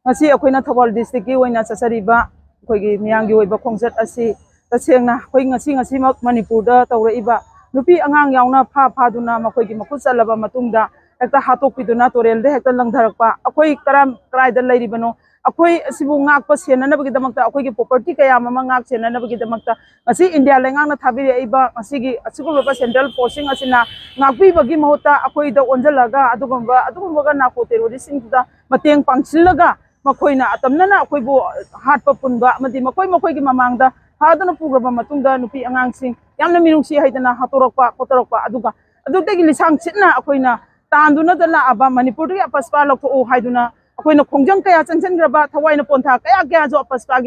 ngasi akoina Thawal district ki oina chasariba akoigi miyanggi oiba khongjat asi tasengna akoi ngasi mak Manipur da tawraiba nupi angang yauna phaduna makoigi makut chalaba matungda hekta hatokpiduna torel de hekta langtharakpa akoi karai da lairibano akoi asibu ngakpa senanabagi damakta akoigi property kaya mama ngak senanabagi damakta ngasi India lengang na thabiri aiba ngasigi asiguba central forcing asina ngakpi bagi mahuta akoi da onjalaga adugumba nako terrorism da mateng pangsilaga makoina atamnana akoibu hatpa punba amadi makoigi mamangda hadana pugraba matungda nupi angangsing yamna minungsi haidana hatorokpa kotorokpa adugtagi lisang chitna akoina tanduna dala aba Manipur gi apaspa lokto haiduna akoina khongjang kaya changchangraba thawaina pontha kaya jo apaspa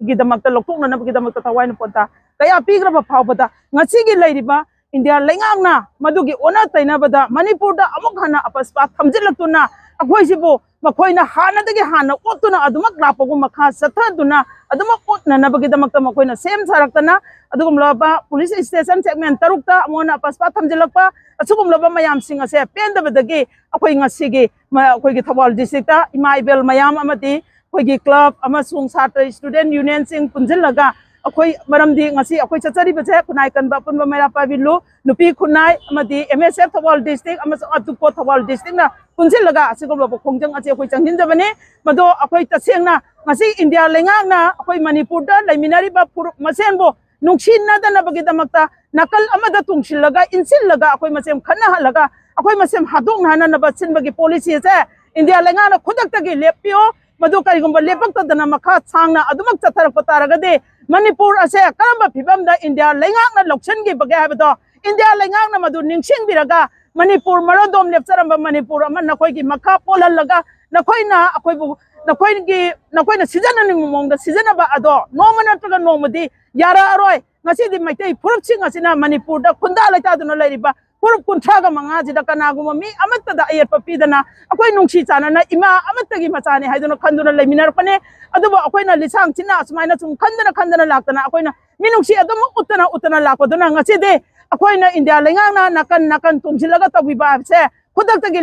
gi damakta lokthokna nabagi damakta thawaina pontha kaya pigraba phawbada ngachigi lairiba India lengangna madugi ona tainabada Manipur da amuk hana apaspa thamjilaktuna akoisibo makoina hanadagi hana otuna adumak lapagu makha sathaduna adumak otna nabagi damakta makoina sem saraktana adugumlaba police station segment tarukta amona apaspa thamjilakpa asugumlaba mayam singa se pendabadagi akoi ngasigi akoigi Thawal district ta imaibel mayam amati akoigi club amasung satra student union sing punjilaga akoi maramdi ngasi akoi chachari bache kunai kanba punba mera pabilu nupi kunai amadi MSF Thawal district amasung atuko Thawal district na punjilaga asigumlaba khongjang ache akoi changjinjabane mado akoi tasengna ngasi India lengangna akoi Manipur da laiminari ba masenbo nungsinna da nabagi damakta nakal amada tungsilaga insilaga akoi masem khana halaga akoi masem hadok nana nabatsin bagi policy se India lengana khudaktagi lepio madu karigumba lepakta dana makha changna adumak chatharak pataragade Manipur ase karamba phibamda India lengakna lokchen gi bage habado India lengakna madu ningsing biraga Manipur marodom lepcharamba Manipur ama nakoi gi makha polalaga nakoina akoibu nakoina season ani mongda season ba ado nomana taga nomadi yara aroi ngasi di maitai purupching asina Manipur da khunda laita duna lairiba purup kunthraga manga jida kanaguma mi amatta da ayat papidana akoi nungsi chana na ima amatta gi machani haiduna khanduna leiminar pane aduba akoina lisang china asmaina chum khandana laktana akoina minungsi adum utana lakpaduna ngasi de akoina India lengangna nakan tungsilaga tawiba se khudakta gi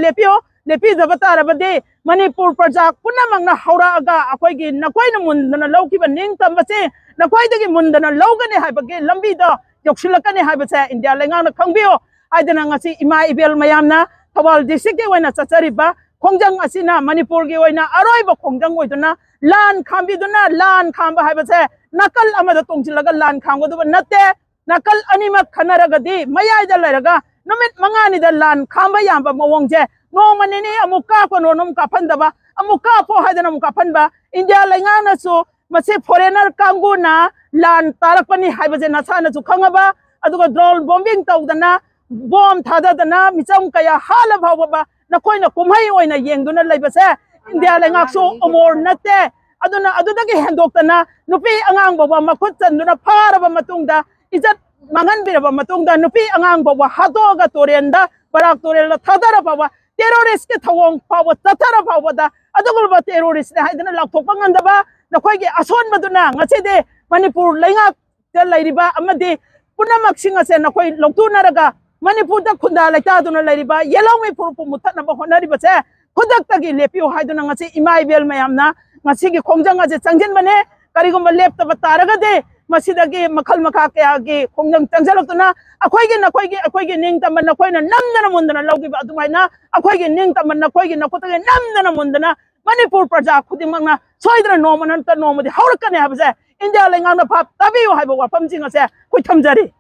lepi dabata rabade Manipur project punamangna haura aga akoigi nakoina mundana lawkiba ning tambase nakoidagi mundana lawgane haibage lambi da yokshilakane haibase India lengangna khangbio aidana ngasi ima ibel mayamna Thawal district ge waina chachariba khongjang asina Manipur ge waina aroiba khongjang oiduna lan khamba haibase nakal amada tongchilaga lan khamgoduba natte nakal anima khanaragadi mayaida laraga numit mangani da lan khamba yamba mawongje no manini amuka ko no num ka pandaba amuka po haidana amuka panba India lengana so mase foreigner kanguna lan tarakpani haibaje nasana chu khangaba aduga drone bombing tawdana bom thadadana micham kaya hala bhawba nakoina kumhai oina yengduna leibase India lengak so omor natte aduna adudagi hendoktana nupi angang bawa makhut chanduna pharaba matungda izat mangan biraba matungda nupi angang bawa hatoga torenda barak torela thadara bawa terrorist ke thawong pawa tatara pawa da adugulba terrorist haidana laktokpa ngandaba nakoigi ason maduna ngaside Manipur lengak te lairiba amadi punamak singa se nakoi loktunaraga Manipur da khunda laita duna lairiba yelawme purupu mutana ba honariba se khudaktagi lepio haiduna ngasi imaibel mayamna ngasi gi khongjang ase changjin bane karigumba lepta bataragade masidagi makhal makha kaya gi khongjang changjalotuna akoigi ningtamba nakoina namdana mundana lawgiba adumaina akoigi ningtamba nakoigi nakotage namdana mundana Manipur project khudimangna soidra nomana ta nomadi haurakane habase India lengangna phap tabiyo haiba wafam jinga se khoi thamjari